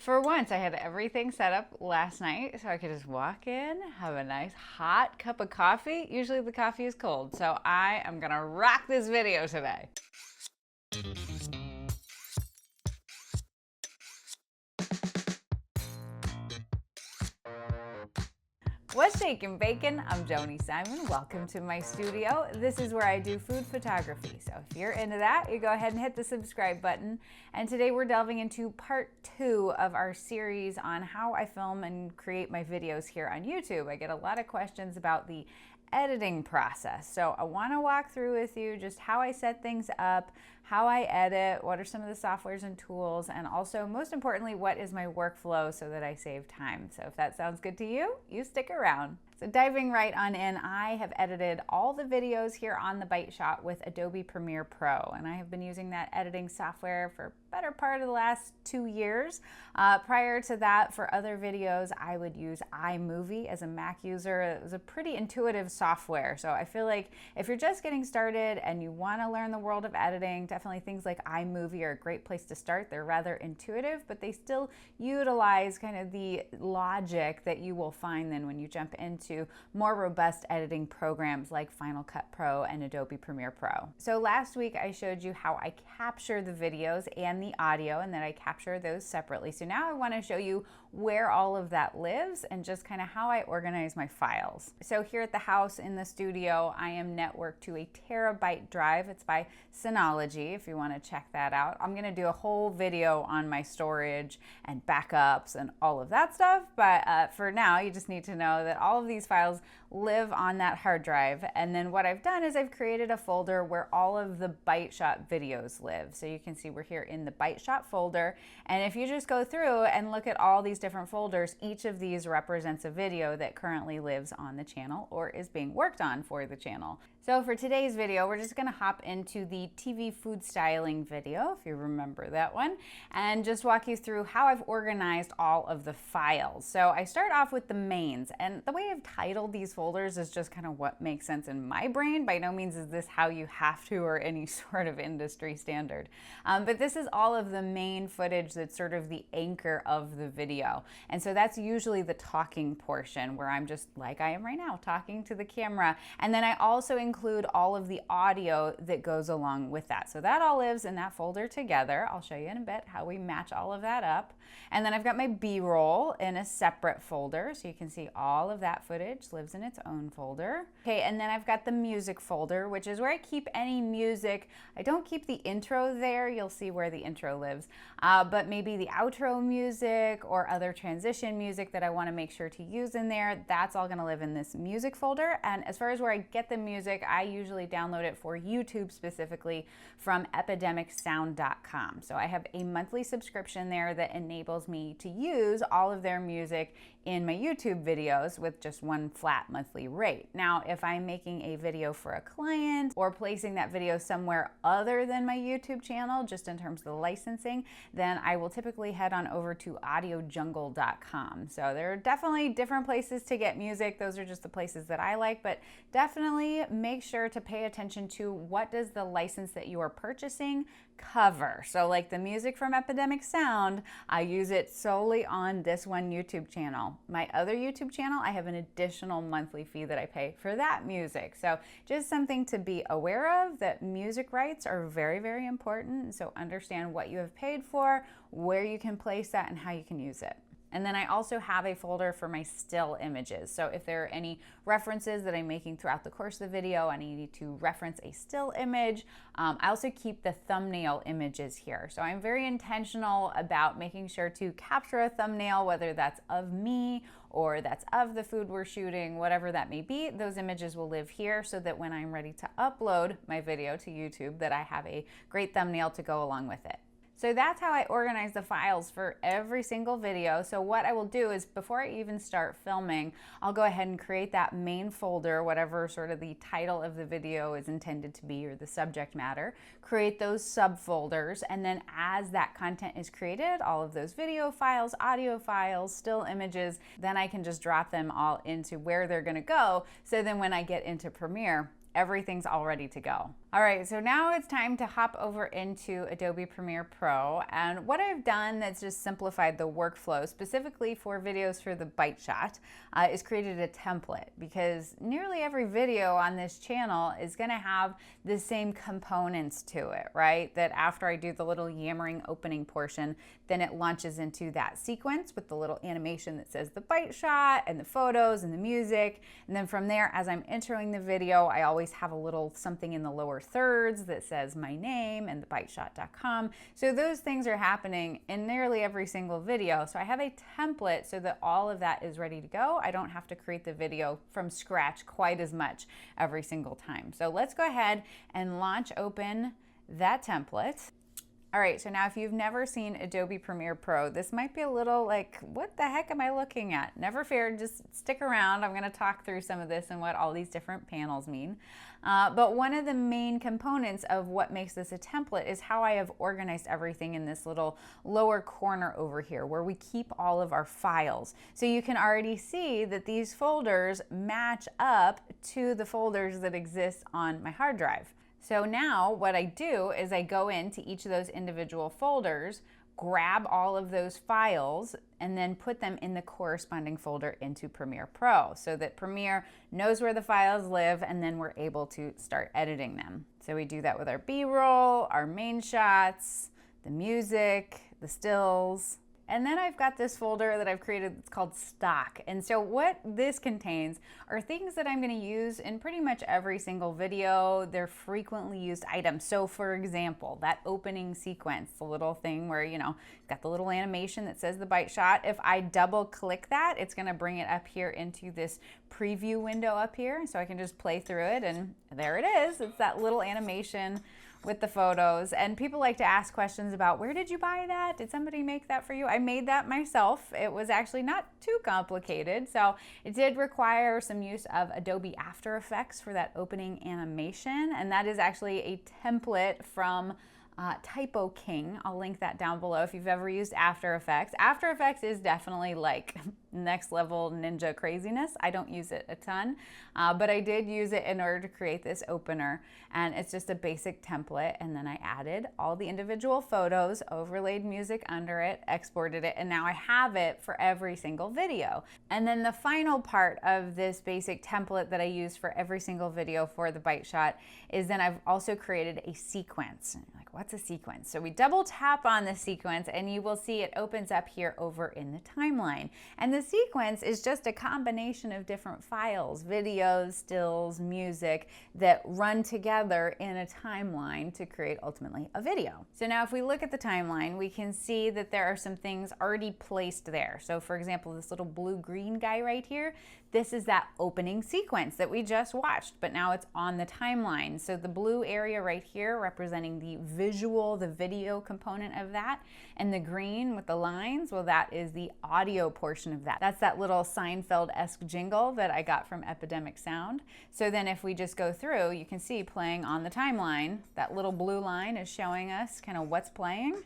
For once, I had everything set up last night so I could just walk in, have a nice hot cup of coffee. Usually the coffee is cold, so I am gonna rock this video today. What's shaking bacon? I'm Joni Simon. Welcome to my studio. This is where I do food photography. So if you're into that, you go ahead and hit the subscribe button. And today we're delving into part 2 of our series on how I film and create my videos here on YouTube. I get a lot of questions about the editing process. So I want to walk through with you just how I set things up, how I edit, what are some of the softwares and tools, and also most importantly, what is my workflow so that I save time. So if that sounds good to you, you stick around. So diving right on in, I have edited all the videos here on the Bite Shot with Adobe Premiere Pro, and I have been using that editing software for better part of the last 2 years. Prior to that, for other videos, I would use iMovie as a Mac user. It was a pretty intuitive software, so I feel like if you're just getting started and you want to learn the world of editing, definitely things like iMovie are a great place to start. They're rather intuitive, but they still utilize kind of the logic that you will find then when you jump into more robust editing programs like Final Cut Pro and Adobe Premiere Pro. So last week I showed you how I capture the videos and the audio, and then I capture those separately. So now I want to show you where all of that lives and just kind of how I organize my files. So here at the house in the studio, I am networked to a terabyte drive. It's by Synology, if you want to check that out. I'm going to do a whole video on my storage and backups and all of that stuff, but for now you just need to know that all of these files live on that hard drive. And then what I've done is I've created a folder where all of the Bite Shot videos live. So you can see we're here in the Bite Shot folder, and if you just go through and look at all these different folders, each of these represents a video that currently lives on the channel or is being worked on for the channel. So for today's video, we're just gonna hop into the TV food styling video, if you remember that one, and just walk you through how I've organized all of the files. So I start off with the mains, and the way I've titled these folders is just kind of what makes sense in my brain. By no means is this how you have to or any sort of industry standard. But this is all of the main footage that's sort of the anchor of the video. And so that's usually the talking portion where I'm just like I am right now, talking to the camera. And then I also include all of the audio that goes along with that. So that all lives in that folder together. I'll show you in a bit how we match all of that up. And then I've got my B-roll in a separate folder. So you can see all of that footage lives in its own folder. Okay, and then I've got the music folder, which is where I keep any music. I don't keep the intro there. You'll see where the intro lives. But maybe the outro music or other transition music that I want to make sure to use in there, that's all going to live in this music folder. And as far as where I get the music, I usually download it for YouTube specifically from epidemicsound.com. So I have a monthly subscription there that enables me to use all of their music in my YouTube videos with just one flat monthly rate. Now, if I'm making a video for a client or placing that video somewhere other than my YouTube channel, just in terms of the licensing, then I will typically head on over to audiojungle.com. So there are definitely different places to get music. Those are just the places that I like, but definitely make sure to pay attention to what does the license that you are purchasing cover. So like the music from Epidemic Sound, I use it solely on this one YouTube channel. My other YouTube channel, I have an additional monthly fee that I pay for that music. So just something to be aware of, that music rights are very, very important. So understand what you have paid for, where you can place that, and how you can use it. And then I also have a folder for my still images. So if there are any references that I'm making throughout the course of the video and I need to reference a still image, I also keep the thumbnail images here. So I'm very intentional about making sure to capture a thumbnail, whether that's of me or that's of the food we're shooting, whatever that may be. Those images will live here so that when I'm ready to upload my video to YouTube, that I have a great thumbnail to go along with it. So that's how I organize the files for every single video. So what I will do is before I even start filming, I'll go ahead and create that main folder, whatever sort of the title of the video is intended to be or the subject matter, create those subfolders, and then as that content is created, all of those video files, audio files, still images, then I can just drop them all into where they're gonna go. So then when I get into Premiere, everything's all ready to go. All right, so now it's time to hop over into Adobe Premiere Pro. And what I've done that's just simplified the workflow, specifically for videos for the bite shot, is created a template, because nearly every video on this channel is gonna have the same components to it, right? That after I do the little yammering opening portion, then it launches into that sequence with the little animation that says the bite shot and the photos and the music. And then from there, as I'm entering the video, I always have a little something in the lower thirds that says my name and thebiteshot.com. So those things are happening in nearly every single video. So I have a template so that all of that is ready to go. I don't have to create the video from scratch quite as much every single time. So let's go ahead and launch open that template. All right, so now if you've never seen Adobe Premiere Pro, this might be a little like, what the heck am I looking at? Never fear, just stick around. I'm gonna talk through some of this and what all these different panels mean. But one of the main components of what makes this a template is how I have organized everything in this little lower corner over here where we keep all of our files. So you can already see that these folders match up to the folders that exist on my hard drive. So now what I do is I go into each of those individual folders, grab all of those files, and then put them in the corresponding folder into Premiere Pro so that Premiere knows where the files live, and then we're able to start editing them. So we do that with our B-roll, our main shots, the music, the stills. And then I've got this folder that I've created that's called stock. And so what this contains are things that I'm going to use in pretty much every single video. They're frequently used items. So for example, that opening sequence, the little thing where, you know, got the little animation that says the bite shot. If I double click that, it's going to bring it up here into this preview window up here. So I can just play through it, and there it is. It's that little animation with the photos. And people like to ask questions about, where did you buy that? Did somebody make that for you? I made that myself. It was actually not too complicated. So it did require some use of Adobe After Effects for that opening animation. And that is actually a template from Typo King. I'll link that down below if you've ever used After Effects. After Effects is definitely like next level ninja craziness. I don't use it a ton, but I did use it in order to create this opener, and it's just a basic template. And then I added all the individual photos, overlaid music under it, exported it, and now I have it for every single video. And then the final part of this basic template that I use for every single video for the bite shot is then I've also created a sequence. Like, what's a sequence? So we double tap on the sequence and you will see it opens up here over in the timeline. And the sequence is just a combination of different files, videos, stills, music that run together in a timeline to create ultimately a video. So now if we look at the timeline, we can see that there are some things already placed there. So for example, this little blue-green guy right here, this is that opening sequence that we just watched, but now it's on the timeline. So the blue area right here representing the visual, the video component of that, and the green with the lines, well, that is the audio portion of that. That's that little Seinfeld-esque jingle that I got from Epidemic Sound. So then if we just go through, you can see playing on the timeline, that little blue line is showing us kind of what's playing.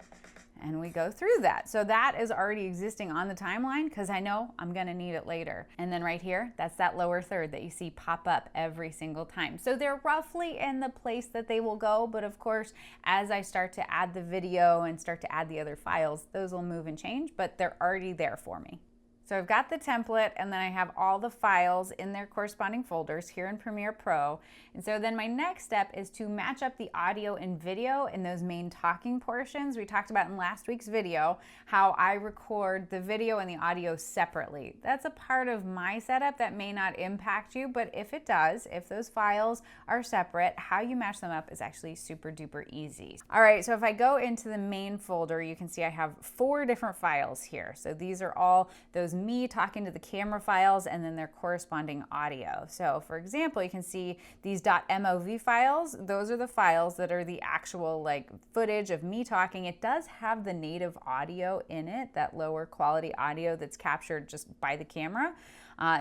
And we go through that. So that is already existing on the timeline because I know I'm gonna need it later. And then right here, that's that lower third that you see pop up every single time. So they're roughly in the place that they will go, but of course, as I start to add the video and start to add the other files, those will move and change, but they're already there for me. So I've got the template, and then I have all the files in their corresponding folders here in Premiere Pro. And so then my next step is to match up the audio and video in those main talking portions. We talked about in last week's video how I record the video and the audio separately. That's a part of my setup that may not impact you, but if it does, if those files are separate, how you match them up is actually super duper easy. All right, so if I go into the main folder, you can see I have 4 different files here. So these are all those me talking to the camera files and then their corresponding audio. So for example, you can see these .mov files. Those are the files that are the actual like footage of me talking. It does have the native audio in it, that lower quality audio that's captured just by the camera.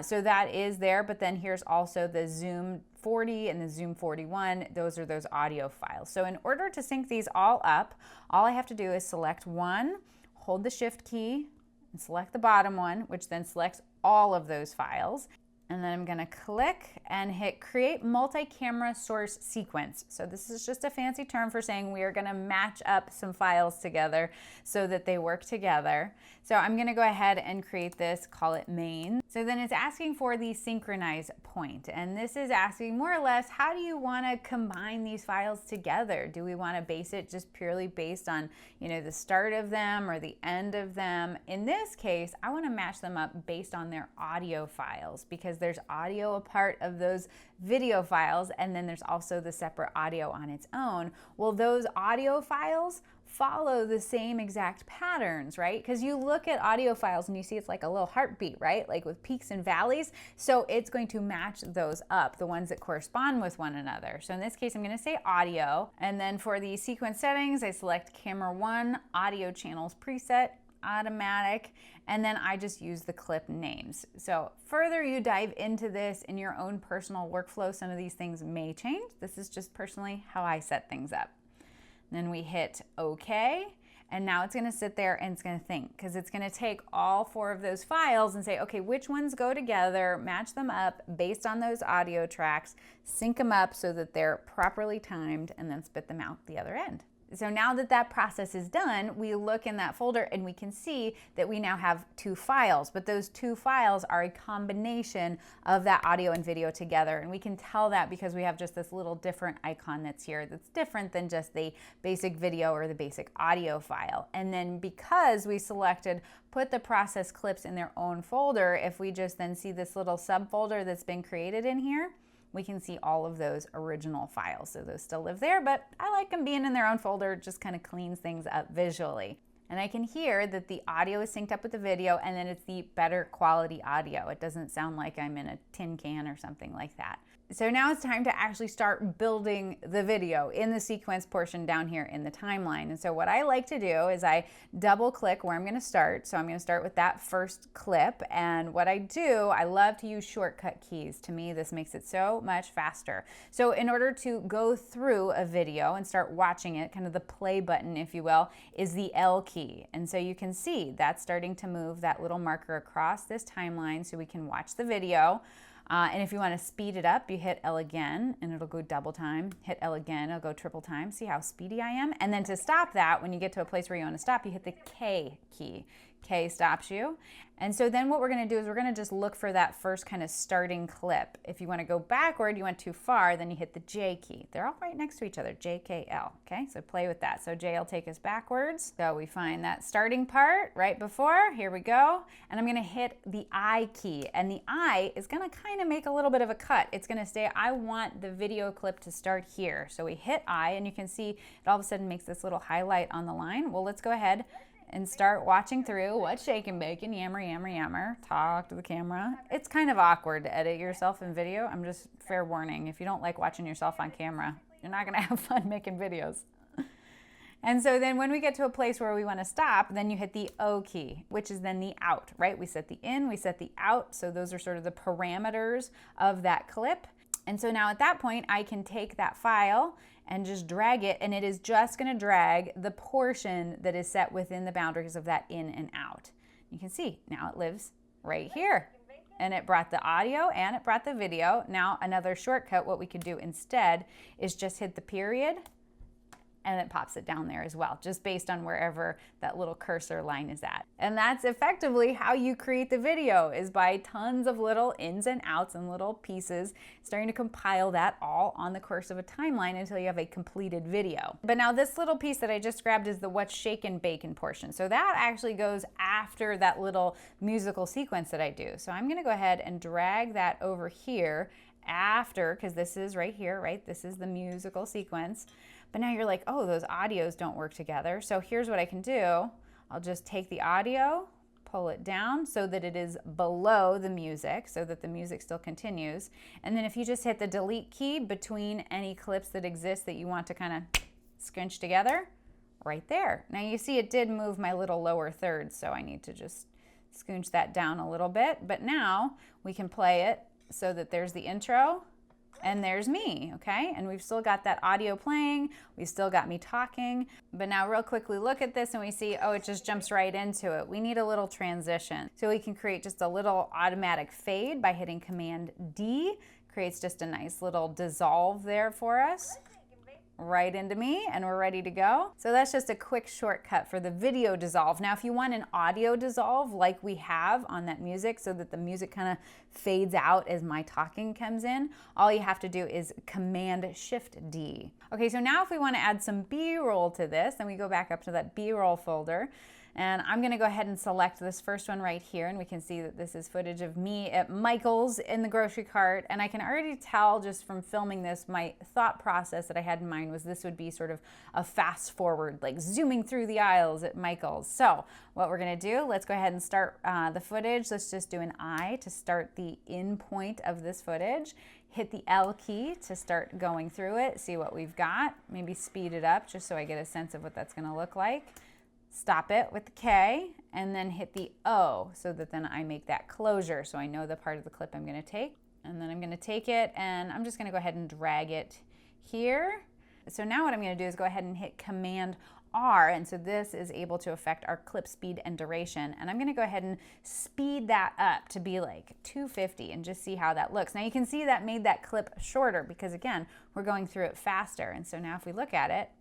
So that is there, but then here's also the Zoom 40 and the Zoom 41. Those are those audio files. So in order to sync these all up, all I have to do is select one, hold the Shift key, and select the bottom one, which then selects all of those files. And then I'm gonna click and hit create multi-camera source sequence. So this is just a fancy term for saying we are going to match up some files together so that they work together. So I'm going to go ahead and create this, call it main. So then it's asking for the synchronize point, and this is asking more or less, how do you want to combine these files together? Do we want to base it just purely based on, the start of them or the end of them? In this case, I want to match them up based on their audio files, because there's audio a part of those video files, and then there's also the separate audio on its own. Well, those audio files follow the same exact patterns, right? Because you look at audio files and you see it's like a little heartbeat, right? Like with peaks and valleys. So it's going to match those up, the ones that correspond with one another. So in this case, I'm going to say audio. And then for the sequence settings, I select camera 1, audio channels preset, automatic, and then I just use the clip names. So further you dive into this in your own personal workflow, some of these things may change. This is just personally how I set things up. Then we hit OK, and now it's going to sit there and it's going to think, because it's going to take all 4 of those files and say, okay, which ones go together, match them up based on those audio tracks, sync them up so that they're properly timed, and then spit them out the other end. So now that that process is done, we look in that folder and we can see that we now have 2 files, but those 2 files are a combination of that audio and video together. And we can tell that because we have just this little different icon that's here that's different than just the basic video or the basic audio file. And then because we selected put the process clips in their own folder, if we just then see this little subfolder that's been created in here, we can see all of those original files. So those still live there, but I like them being in their own folder. It just kind of cleans things up visually. And I can hear that the audio is synced up with the video, and then it's the better quality audio. It doesn't sound like I'm in a tin can or something like that. So now it's time to actually start building the video in the sequence portion down here in the timeline. And so what I like to do is I double click where I'm going to start. So I'm going to start with that first clip. And what I do, I love to use shortcut keys. To me, this makes it so much faster. So in order to go through a video and start watching it, kind of the play button, if you will, is the L key. And so you can see that's starting to move that little marker across this timeline so we can watch the video. And if you want to speed it up, you hit L again and it'll go double time. Hit L again, it'll go triple time. See how speedy I am? And then to stop that, when you get to a place where you want to stop, you hit the K key. K stops you. And so then what we're going to do is we're going to just look for that first kind of starting clip. If you want to go backward, you went too far, then you hit the J key. They're all right next to each other, J, K, L. Okay, so play with that. So J will take us backwards. So we find that starting part right before. Here we go. And I'm going to hit the I key. And the I is going to kind of make a little bit of a cut. It's going to say, I want the video clip to start here. So we hit I, and you can see it all of a sudden makes this little highlight on the line. Well, let's go ahead and start watching through What's Shaking Bacon, Yammer, Yammer, Yammer. Talk to the camera. It's kind of awkward to edit yourself in video. I'm just fair warning. If you don't like watching yourself on camera, you're not gonna have fun making videos. And so then when we get to a place where we want to stop, then you hit the O key, which is then the out, right? We set the in, we set the out. So those are sort of the parameters of that clip. And so now at that point, I can take that file and just drag it, and it is just going to drag the portion that is set within the boundaries of that in and out. You can see now it lives right here. And it brought the audio and it brought the video. Now another shortcut, what we could do instead is just hit the period, and it pops it down there as well, just based on wherever that little cursor line is at. And that's effectively how you create the video, is by tons of little ins and outs and little pieces, starting to compile that all on the course of a timeline until you have a completed video. But now this little piece that I just grabbed is the What's Shakin' Bacon portion. So that actually goes after that little musical sequence that I do. So I'm gonna go ahead and drag that over here after, because this is right here, right? This is the musical sequence. But now you're like, oh, those audios don't work together. So here's what I can do. I'll just take the audio, pull it down so that it is below the music, so that the music still continues. And then if you just hit the delete key between any clips that exist that you want to kind of scrunch together, right there. Now you see it did move my little lower third, so I need to just scooch that down a little bit. But now we can play it so that there's the intro, and there's me, okay? And we've still got that audio playing, we've still got me talking, but now real quickly look at this and we see, oh, it just jumps right into it. We need a little transition. So we can create just a little automatic fade by hitting Command D, Creates just a nice little dissolve there for us. Right into me, and we're ready to go. So that's just a quick shortcut for the video dissolve. Now, if you want an audio dissolve like we have on that music so that the music kind of fades out as my talking comes in, all you have to do is Command-Shift-D. Okay, so now if we want to add some B-roll to this, then we go back up to that B-roll folder. And I'm gonna go ahead and select this first one right here, and we can see that this is footage of me at Michael's in the grocery cart. And I can already tell just from filming this, my thought process that I had in mind was this would be sort of a fast forward, like zooming through the aisles at Michael's. So what we're gonna do, let's go ahead and start the footage. Let's just do an I to start the in point of this footage. Hit the L key to start going through it, see what we've got. Maybe speed it up just so I get a sense of what that's gonna look like. Stop it with the K, and then hit the O so that then I make that closure so I know the part of the clip I'm going to take. And then I'm going to take it and I'm just going to go ahead and drag it here. So now what I'm going to do is go ahead and hit Command R, and so this is able to affect our clip speed and duration. And I'm going to go ahead and speed that up to be like 250 and just see how that looks. Now you can see that made that clip shorter because again, we're going through it faster. And so now if we look at it,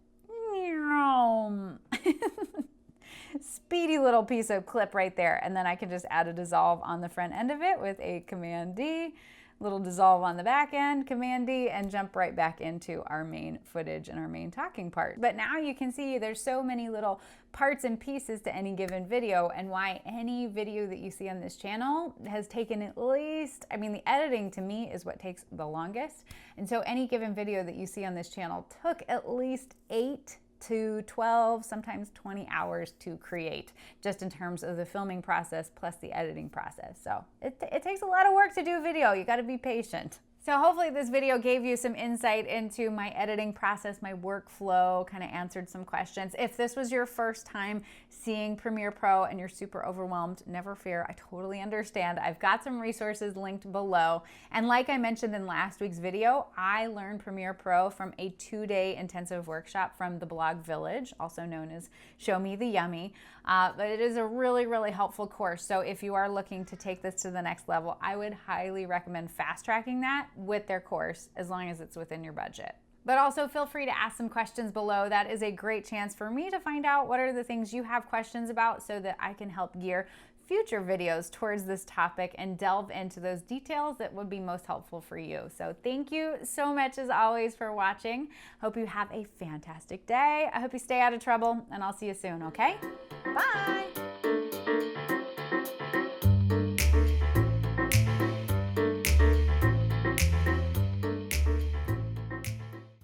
speedy little piece of clip right there, and then I can just add a dissolve on the front end of it with a Command D, little dissolve on the back end, Command D, and jump right back into our main footage and our main talking part. But now you can see there's so many little parts and pieces to any given video, and why any video that you see on this channel has taken at least, I mean, the editing to me is what takes the longest, and so any given video that you see on this channel took at least 8 to 12, sometimes 20 hours to create, just in terms of the filming process plus the editing process. So it takes a lot of work to do video. You got to be patient. So hopefully this video gave you some insight into my editing process, my workflow, kind of answered some questions. If this was your first time seeing Premiere Pro and you're super overwhelmed, never fear, I totally understand. I've got some resources linked below. And like I mentioned in last week's video, I learned Premiere Pro from a 2-day intensive workshop from the blog Village, also known as Show Me the Yummy. But it is a really, really helpful course. So if you are looking to take this to the next level, I would highly recommend fast tracking that with their course, as long as it's within your budget. But also feel free to ask some questions below. That is a great chance for me to find out what are the things you have questions about so that I can help gear future videos towards this topic and delve into those details that would be most helpful for you. So thank you so much as always for watching. Hope you have a fantastic day. I hope you stay out of trouble, and I'll see you soon, okay? Bye.